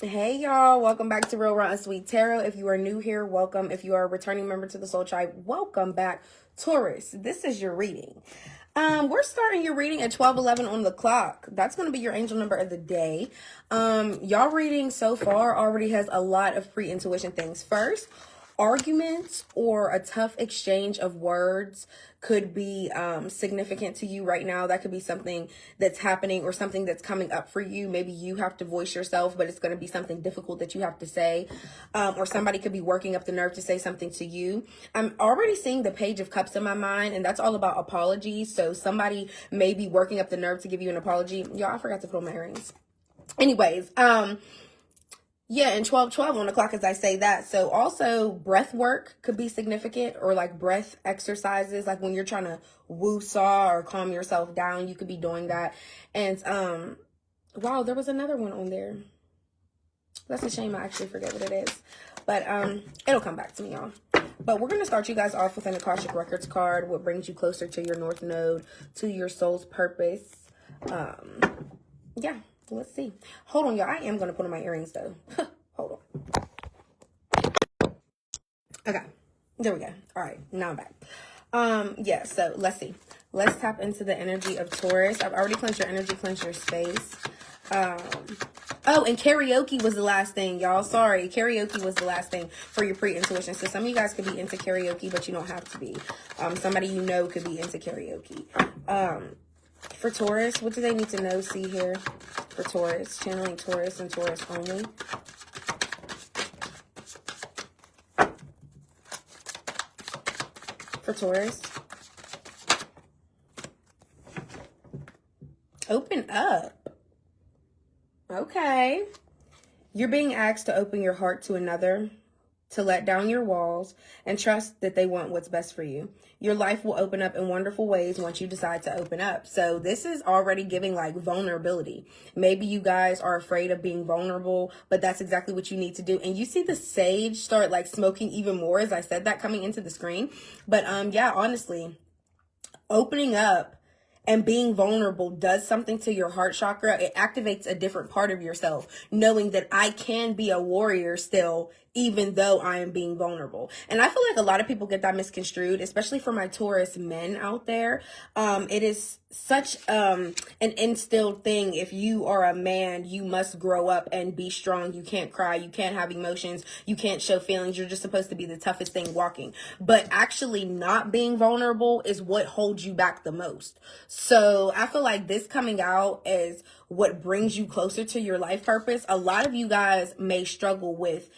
Hey y'all, welcome back to Real Raw and Sweet Tarot. If you are new here, welcome. If you are a returning member to the Soul Tribe, welcome back. Taurus, this is your reading. We're starting your reading at 12:11 on the clock. That's going to be your angel number of the day. Y'all reading so far already has a lot of pre-intuition things. First, arguments or a tough exchange of words could be significant to you right now. That could be something that's happening or something that's coming up for you. Maybe you have to voice yourself, but it's going to be something difficult that you have to say. Or somebody could be working up the nerve to say something to you. I'm already seeing the Page of Cups in my mind, and that's all about apologies. So somebody may be working up the nerve to give you an apology. Y'all, I forgot to put on my earrings. Anyways, yeah, and 12:12 on the clock as I say that. So also breath work could be significant, or like breath exercises, like when you're trying to woo-saw or calm yourself down, you could be doing that. And wow, there was another one on there. That's a shame, I actually forget what it is. But it'll come back to me, y'all. But we're going to start you guys off with an Akashic Records card, what brings you closer to your North Node, to your soul's purpose. Yeah. Let's see. Hold on, y'all. I am going to put on my earrings, though. Hold on. Okay. There we go. All right. Now I'm back. Yeah, so let's see. Let's tap into the energy of Taurus. I've already cleansed your energy, cleansed your space. Oh, and karaoke was the last thing, y'all. Sorry. Karaoke was the last thing for your pre-intuition. So some of you guys could be into karaoke, but you don't have to be. Somebody you know could be into karaoke. For Taurus, what do they need to know, see here? For Taurus, channeling Taurus and Taurus only. For Taurus. Open up. Okay. You're being asked to open your heart to another, to let down your walls, and trust that they want what's best for you. Your life will open up in wonderful ways once you decide to open up. So this is already giving like vulnerability. Maybe you guys are afraid of being vulnerable, but that's exactly what you need to do. And you see the sage start like smoking even more as I said that coming into the screen. But yeah, honestly, opening up and being vulnerable does something to your heart chakra. It activates a different part of yourself, knowing that I can be a warrior still, even though I am being vulnerable. And I feel like a lot of people get that misconstrued, especially for my Taurus men out there. It is such an instilled thing. If you are a man, you must grow up and be strong. You can't cry. You can't have emotions. You can't show feelings. You're just supposed to be the toughest thing walking. But actually not being vulnerable is what holds you back the most. So I feel like this coming out is what brings you closer to your life purpose. A lot of you guys may struggle with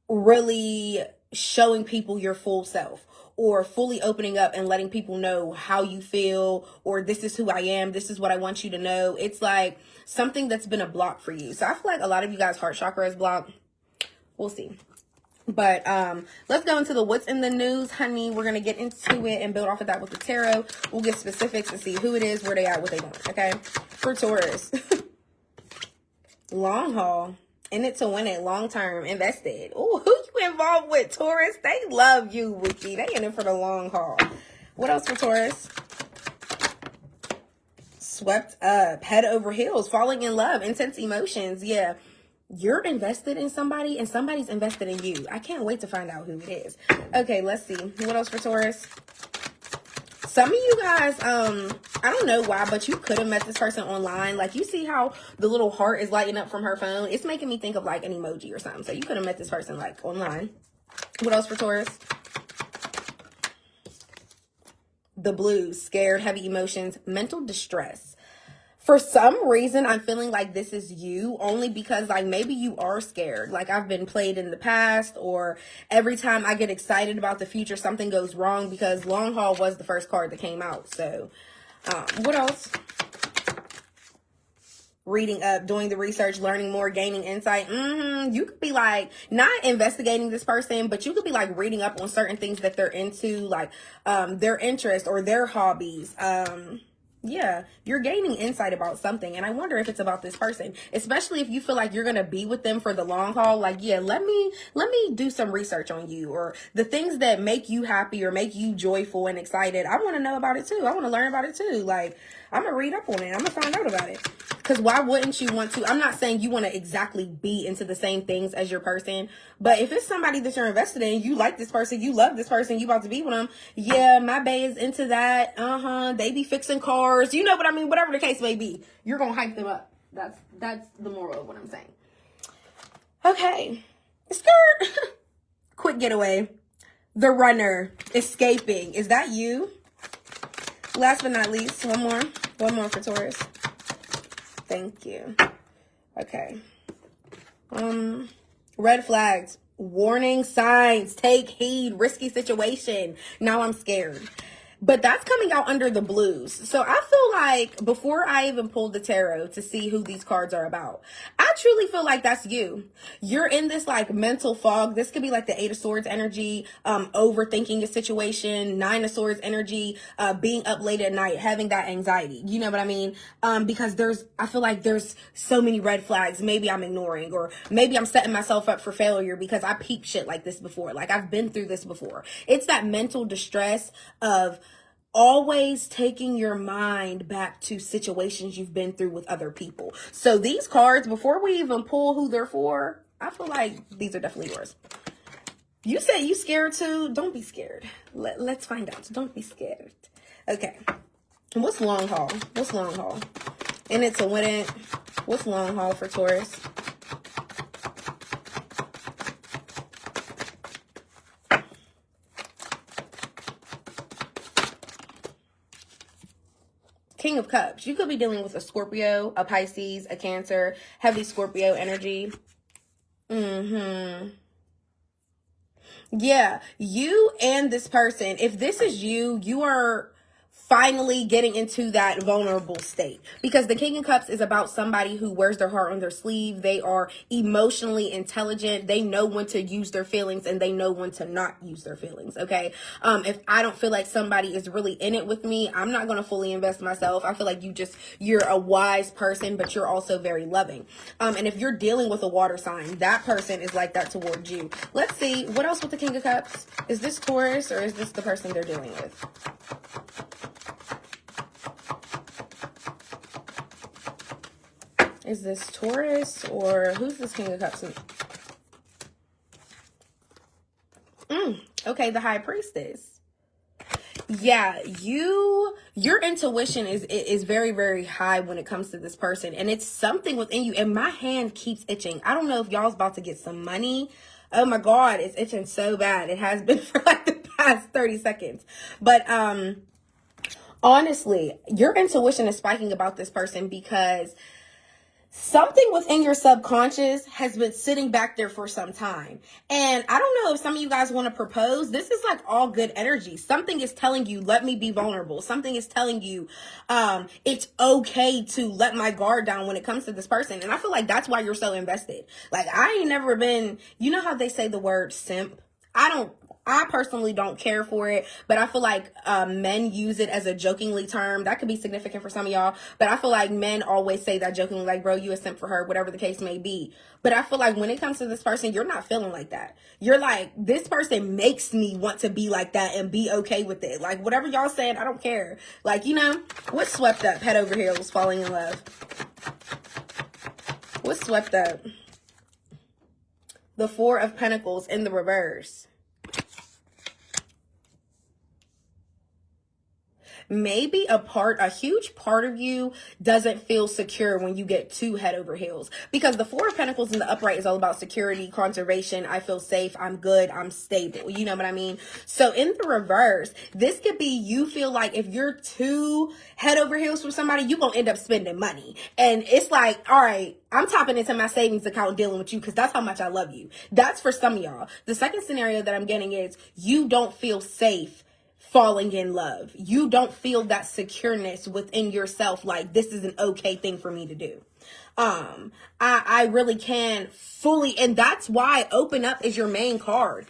really showing people your full self, or fully opening up and letting people know how you feel, or this is who I am, this is what I want you to know. It's like something that's been a block for you. So I feel like a lot of you guys' heart chakra is blocked. We'll see. But let's go into the what's in the news, honey. We're going to get into it and build off of that with the tarot. We'll get specifics and see who it is, where they at, what they want, okay? For Taurus. Long haul. In it to win it, long term, invested. Ooh, who you involved with, Taurus? They love you, Wiki. They in it for the long haul. What else for Taurus? Swept up, head over heels, falling in love, intense emotions. Yeah, you're invested in somebody and somebody's invested in you. I can't wait to find out who it is. Okay, let's see. What else for Taurus? Some of you guys, I don't know why, but you could have met this person online. Like, you see how the little heart is lighting up from her phone? It's making me think of, like, an emoji or something. So you could have met this person, like, online. What else for Taurus? The blues, scared, heavy emotions, mental distress. For some reason, I'm feeling like this is you, only because like maybe you are scared. Like I've been played in the past, or every time I get excited about the future, something goes wrong, because long haul was the first card that came out. So what else? Reading up, doing the research, learning more, gaining insight. You could be like not investigating this person, but you could be like reading up on certain things that they're into, like their interest or their hobbies. Yeah, you're gaining insight about something, and I wonder if it's about this person, especially if you feel like you're going to be with them for the long haul. Like, yeah, let me do some research on you, or the things that make you happy or make you joyful and excited. I want to know about it too. I want to learn about it too. Like, I'm going to read up on it. I'm going to find out about it. Because why wouldn't you want to? I'm not saying you want to exactly be into the same things as your person, but if it's somebody that you're invested in, you like this person, you love this person, you about to be with them, yeah, my bae is into that. They be fixing cars, you know what I mean? Whatever the case may be, you're gonna hype them up. That's the moral of what I'm saying. Okay, skirt. Quick getaway. The runner, escaping. Is that you? Last but not least, one more for Taurus. Thank you. Okay. Red flags, warning signs, take heed, risky situation. Now I'm scared. But that's coming out under the blues. So I feel like before I even pulled the tarot to see who these cards are about, I truly feel like that's you. You're in this like mental fog. This could be like the 8 of Swords energy, overthinking a situation, 9 of Swords energy, being up late at night, having that anxiety. You know what I mean? Because I feel like there's so many red flags. Maybe I'm ignoring, or maybe I'm setting myself up for failure because I peeped shit like this before. Like I've been through this before. It's that mental distress of always taking your mind back to situations you've been through with other people. So these cards, before we even pull who they're for, I feel like these are definitely yours. You said you scared too. Don't be scared. Let's find out. Don't be scared. Okay. What's long haul? What's long haul? In it to win it. What's long haul for Taurus? King of Cups. You could be dealing with a Scorpio, a Pisces, a Cancer, heavy Scorpio energy. Yeah, you and this person, if this is you, you are finally getting into that vulnerable state, because the King of Cups is about somebody who wears their heart on their sleeve. They are emotionally intelligent. They know when to use their feelings and they know when to not use their feelings. Okay. If I don't feel like somebody is really in it with me, I'm not going to fully invest myself. I feel like you're a wise person, but you're also very loving. And if you're dealing with a water sign, that person is like that towards you. Let's see what else with the King of Cups. Is this Taurus or is this the person they're dealing with? Is this Taurus or who's this King of Cups? Okay, the High Priestess. Yeah, your intuition is very, very high when it comes to this person, and it's something within you. And my hand keeps itching. I don't know if y'all's about to get some money. Oh my God, it's itching so bad. It has been for like the past 30 seconds. But honestly, your intuition is spiking about this person because something within your subconscious has been sitting back there for some time. And I don't know if some of you guys want to propose. This is like all good energy. Something is telling you, let me be vulnerable. Something is telling you, it's okay to let my guard down when it comes to this person. And I feel like that's why you're so invested. Like I ain't never been, you know how they say the word simp? I personally don't care for it, but I feel like men use it as a jokingly term. That could be significant for some of y'all, but I feel like men always say that jokingly, like, bro, you a simp for her, whatever the case may be. But I feel like when it comes to this person, you're not feeling like that. You're like, this person makes me want to be like that and be okay with it. Like, whatever y'all saying, I don't care. Like, you know, what's swept up? Head over heels, falling in love. What's swept up? The Four of Pentacles in the reverse. Maybe a huge part of you doesn't feel secure when you get too head over heels, because the Four of Pentacles in the upright is all about security, conservation. I feel safe. I'm good. I'm stable. You know what I mean? So in the reverse, this could be you feel like if you're too head over heels for somebody, you're going to end up spending money. And it's like, all right, I'm tapping into my savings account dealing with you because that's how much I love you. That's for some of y'all. The second scenario that I'm getting is you don't feel safe falling in love. You don't feel that secureness within yourself, like this is an okay thing for me to do. I really can fully, and that's why open up is your main card.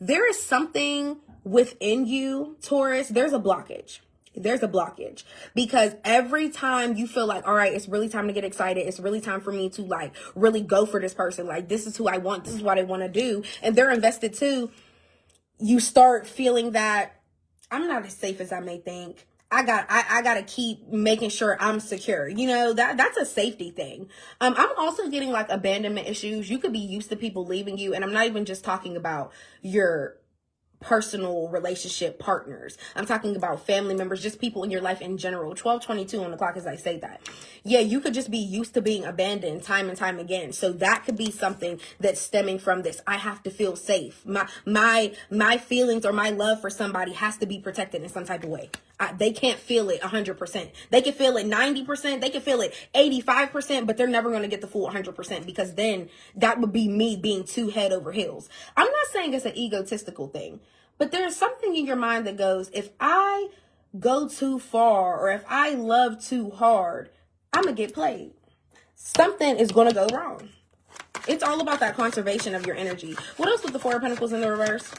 There is something within you, Taurus, there's a blockage. There's a blockage because every time you feel like, all right, it's really time to get excited. It's really time for me to like really go for this person. Like this is who I want. This is what I want to do. And they're invested too. You start feeling that I'm not as safe as I may think. I gotta keep making sure I'm secure. You know, that's a safety thing. I'm also getting like abandonment issues. You could be used to people leaving you, and I'm not even just talking about your personal relationship partners. I'm talking about family members, just people in your life in general. 12:22 on the clock as I say that. Yeah, you could just be used to being abandoned time and time again. So that could be something that's stemming from this. I have to feel safe. My feelings or my love for somebody has to be protected in some type of way. They can't feel it 100%. They can feel it 90%. They can feel it 85%, but they're never going to get the full 100% because then that would be me being too head over heels. I'm not saying it's an egotistical thing, but there's something in your mind that goes, if I go too far or if I love too hard, I'm going to get played. Something is going to go wrong. It's all about that conservation of your energy. What else with the Four of Pentacles in the reverse?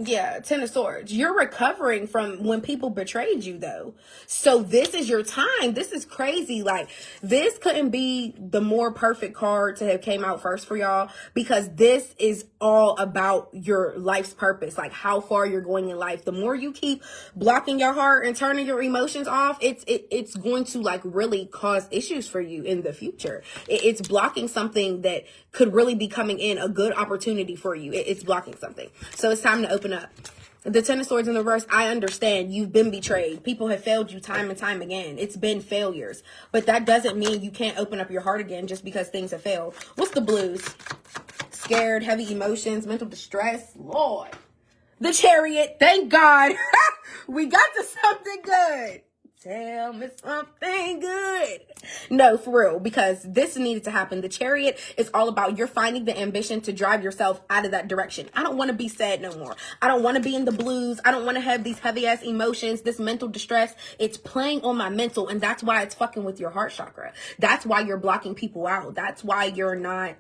Yeah, Ten of Swords. You're recovering from when people betrayed you, though. So this is your time. This is crazy. Like, this couldn't be the more perfect card to have came out first for y'all, because this is all about your life's purpose, like how far you're going in life. The more you keep blocking your heart and turning your emotions off, it's going to like really cause issues for you in the future. It's blocking something that could really be coming in, a good opportunity for you. It's blocking something. So it's time to open up. The Ten of Swords in the reverse, I understand you've been betrayed. People have failed you time and time again. It's been failures. But that doesn't mean you can't open up your heart again just because things have failed. What's the blues? Scared, heavy emotions, mental distress. Lord. The Chariot. Thank God. We got to something good. Tell me something good. No, for real, because this needed to happen. The Chariot is all about you're finding the ambition to drive yourself out of that direction. I don't want to be sad no more. I don't want to be in the blues. I don't want to have these heavy ass emotions, this mental distress. It's playing on my mental, and that's why it's fucking with your heart chakra. That's why you're blocking people out. That's why you're not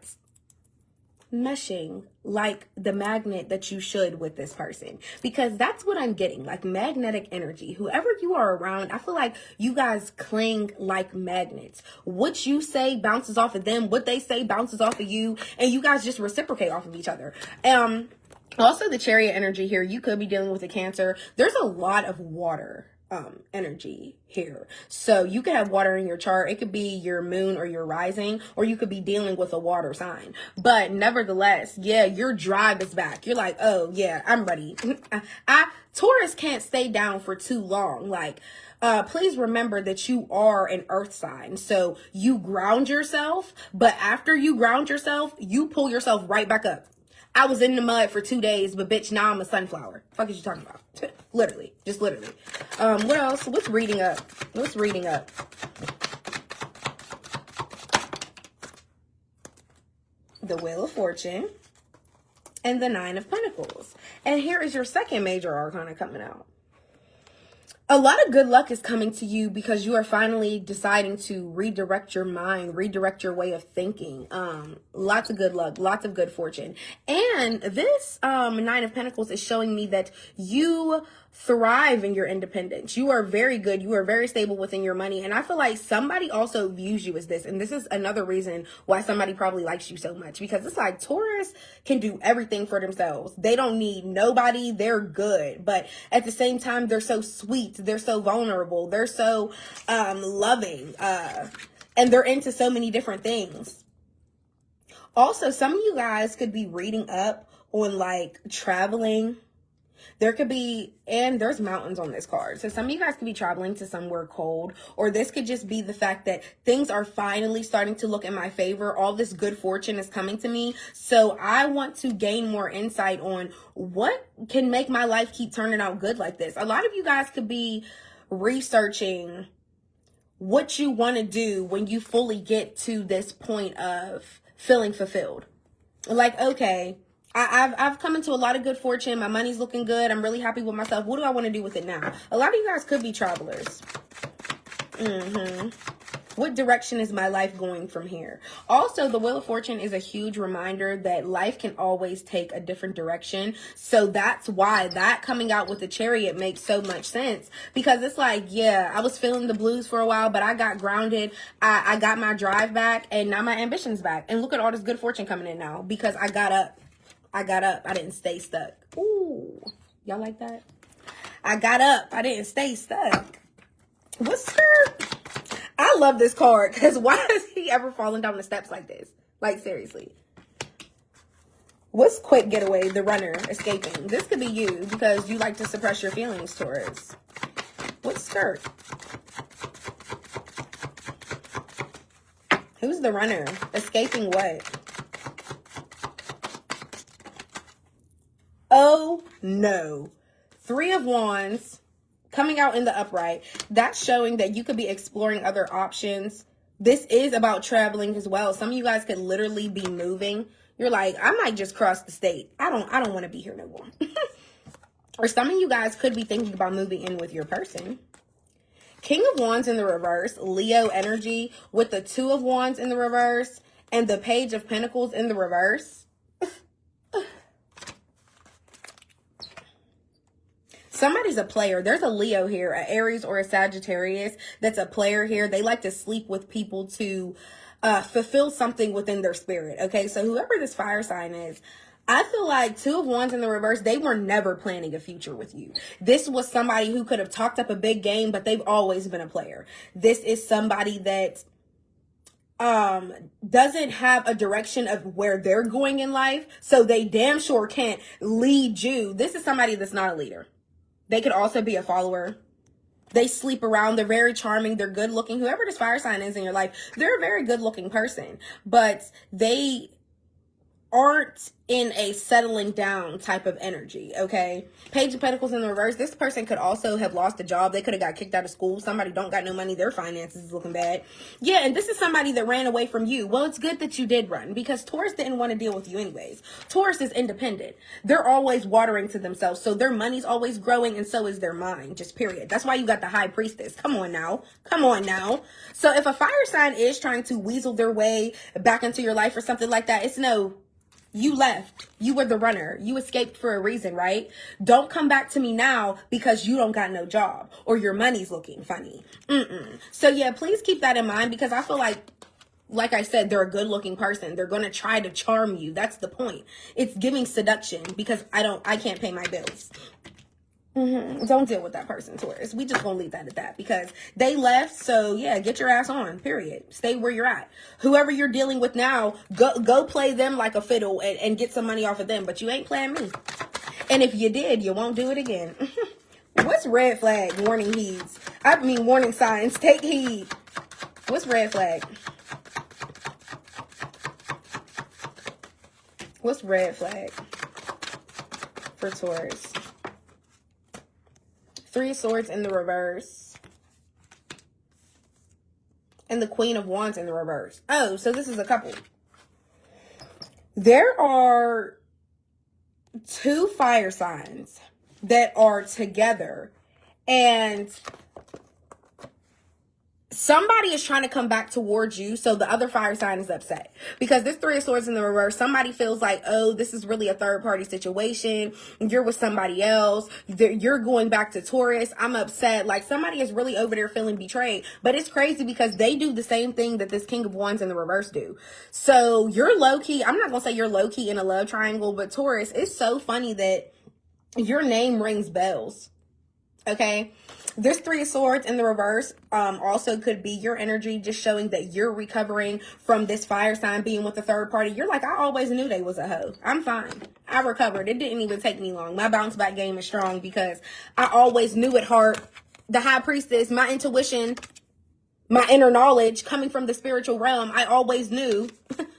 meshing like the magnet that you should with this person, because that's what I'm getting, like magnetic energy. Whoever you are around, I feel like you guys cling like magnets. What you say bounces off of them, what they say bounces off of you, and you guys just reciprocate off of each other. Also the Chariot energy here, you could be dealing with a Cancer. There's a lot of water energy here. So you could have water in your chart. It could be your moon or your rising, or you could be dealing with a water sign. But nevertheless, yeah, your drive is back. You're like, oh yeah, I'm ready. Taurus can't stay down for too long. Like, please remember that you are an earth sign. So you ground yourself, but after you ground yourself, you pull yourself right back up. I was in the mud for 2 days, but bitch, now I'm a sunflower. Fuck is you talking about? Literally. Just literally. What else? What's reading up? What's reading up? The Wheel of Fortune and the Nine of Pentacles. And here is your second major arcana coming out. A lot of good luck is coming to you because you are finally deciding to redirect your mind, redirect your way of thinking. Lots of good luck, lots of good fortune. And this Nine of Pentacles is showing me that you thrive in your independence. You are very good. You are very stable within your money. And I feel like somebody also views you as this. And this is another reason why somebody probably likes you so much, because it's like Taurus can do everything for themselves. They don't need nobody. They're good. But at the same time, they're so sweet. They're so vulnerable. They're so loving. And they're into so many different things. Also, some of you guys could be reading up on like traveling. There could be, and there's mountains on this card. So some of you guys could be traveling to somewhere cold, or this could just be the fact that things are finally starting to look in my favor. All this good fortune is coming to me. So I want to gain more insight on what can make my life keep turning out good like this. A lot of you guys could be researching what you want to do when you fully get to this point of feeling fulfilled. Like, okay, I've come into a lot of good fortune. My money's looking good. I'm really happy with myself. What do I want to do with it now? A lot of you guys could be travelers. What direction is my life going from here? Also, the Wheel of Fortune is a huge reminder that life can always take a different direction. So that's why that coming out with the Chariot makes so much sense, because it's like, yeah, I was feeling the blues for a while, but I got grounded. I got my drive back, and now my ambition's back. And look at all this good fortune coming in now because I got up. I didn't stay stuck. Ooh, y'all like that? I got up. I didn't stay stuck. What's her? I love this card because why is he ever falling down the steps like this? Like, seriously. What's quick getaway? The runner escaping. This could be you because you like to suppress your feelings, Taurus. What's skirt? Who's the runner? Escaping what? Oh, no. 3 of Wands. Coming out in the upright, that's showing that you could be exploring other options. This is about traveling as well. Some of you guys could literally be moving. You're like, I might just cross the state. I don't want to be here no more. Or some of you guys could be thinking about moving in with your person. King of Wands in the reverse, Leo energy with the 2 of Wands in the reverse and the Page of Pentacles in the reverse. Somebody's a player. There's a Leo here, an Aries or a Sagittarius that's a player here. They like to sleep with people to fulfill something within their spirit. Okay, so whoever this fire sign is, I feel like 2 of Wands in the reverse, they were never planning a future with you. This was somebody who could have talked up a big game, but they've always been a player. This is somebody that doesn't have a direction of where they're going in life, so they damn sure can't lead you. This is somebody that's not a leader. They could also be a follower. They sleep around. They're very charming. They're good looking. Whoever this fire sign is in your life, they're a very good looking person. But they aren't in a settling down type of energy, okay? Page of Pentacles in the reverse. This person could also have lost a job. They could have got kicked out of school. Somebody don't got no money. Their finances is looking bad. Yeah, and this is somebody that ran away from you. Well, it's good that you did run because Taurus didn't want to deal with you anyways. Taurus is independent. They're always watering to themselves, so their money's always growing and so is their mind, just period. That's why you got the High Priestess. Come on now. Come on now. So if a fire sign is trying to weasel their way back into your life or something like that, it's no... You left. You were the runner. You escaped for a reason, right? Don't come back to me now because you don't got no job or your money's looking funny. So yeah, please keep that in mind because I feel like I said, they're a good looking person. They're going to try to charm you. That's the point. It's giving seduction because I can't pay my bills. Don't deal with that person, Taurus. We just gonna leave that at that because they left. So yeah, get your ass on, period. Stay where you're at. Whoever you're dealing with now, go play them like a fiddle and get some money off of them, but you ain't playing me. And if you did, you won't do it again. What's red flag? Warning heeds. I mean warning signs. Take heed. What's red flag? What's red flag for Taurus? 3 of Swords in the reverse. And the Queen of Wands in the reverse. Oh, so this is a couple. There are 2 fire signs that are together. And somebody is trying to come back towards you, so the other fire sign is upset. Because this 3 of Swords in the reverse, somebody feels like, oh, this is really a third-party situation. You're with somebody else. You're going back to Taurus. I'm upset. Like, somebody is really over there feeling betrayed. But it's crazy because they do the same thing that this King of Wands in the reverse do. So you're low-key. I'm not going to say you're low-key in a love triangle, but Taurus, it's so funny that your name rings bells. Okay? This 3 of Swords in the reverse also could be your energy, just showing that you're recovering from this fire sign being with a third party. You're like, I always knew they was a hoe. I'm fine. I recovered. It didn't even take me long. My bounce back game is strong because I always knew at heart, the High Priestess, my intuition, my inner knowledge coming from the spiritual realm. I always knew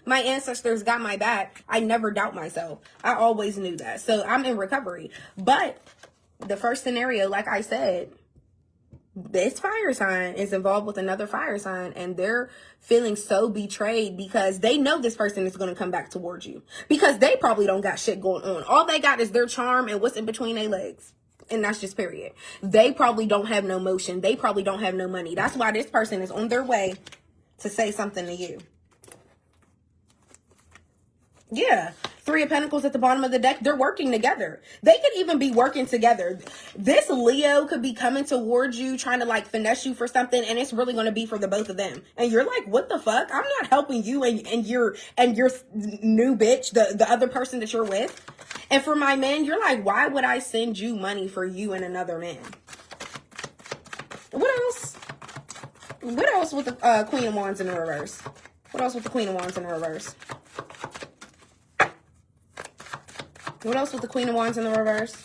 my ancestors got my back. I never doubt myself. I always knew that. So I'm in recovery. But the first scenario, like I said, this fire sign is involved with another fire sign and they're feeling so betrayed because they know this person is going to come back towards you because they probably don't got shit going on. All they got is their charm and what's in between their legs. And that's just period. They probably don't have no motion. They probably don't have no money. That's why this person is on their way to say something to you. Yeah. 3 of Pentacles at the bottom of the deck. They're working together. They could even be working together. This Leo could be coming towards you, trying to like finesse you for something. And it's really going to be for the both of them. And you're like, what the fuck? I'm not helping you and your new bitch, the other person that you're with. And for my men, you're like, why would I send you money for you and another man? What else? What else with the Queen of Wands in the reverse? What else with the Queen of Wands in the reverse? What else with the Queen of Wands in the reverse?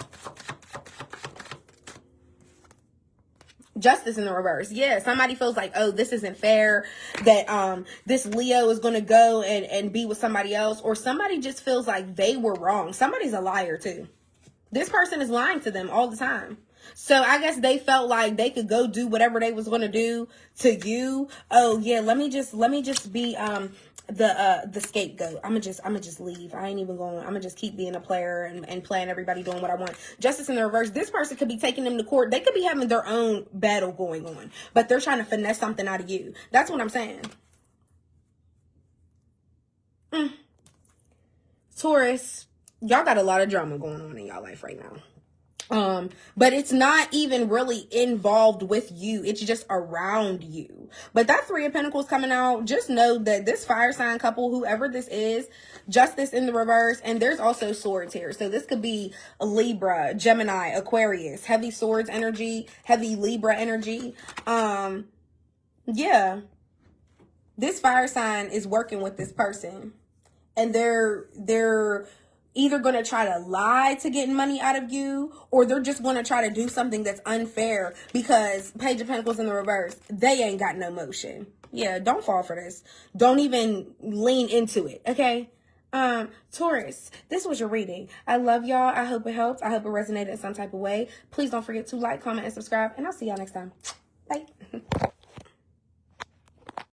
Justice in the reverse. Yeah, somebody feels like, oh, this isn't fair, that this Leo is going to go and be with somebody else, or somebody just feels like they were wrong. Somebody's a liar too. This person is lying to them all the time. So I guess they felt like they could go do whatever they was going to do to you. Oh yeah, let me just be the scapegoat. I'm gonna just leave. I ain't even going. I'm gonna just keep being a player and playing everybody doing what I want. Justice in the reverse. This person could be taking them to court. They could be having their own battle going on, but they're trying to finesse something out of you. That's what I'm saying. Taurus, y'all got a lot of drama going on in y'all life right now. But it's not even really involved with you. It's just around you. But that Three of Pentacles coming out, just know that this fire sign couple, whoever this is, Justice in the reverse, and there's also swords here. So this could be a Libra, Gemini, Aquarius, heavy swords energy, heavy Libra energy. Yeah. This fire sign is working with this person, and they're either going to try to lie to get money out of you, or they're just going to try to do something that's unfair, because Page of Pentacles in the reverse, they ain't got no motion. Yeah, don't fall for this. Don't even lean into it, okay? Taurus, this was your reading. I love y'all. I hope it helped. I hope it resonated in some type of way. Please don't forget to like, comment, and subscribe, and I'll see y'all next time. Bye.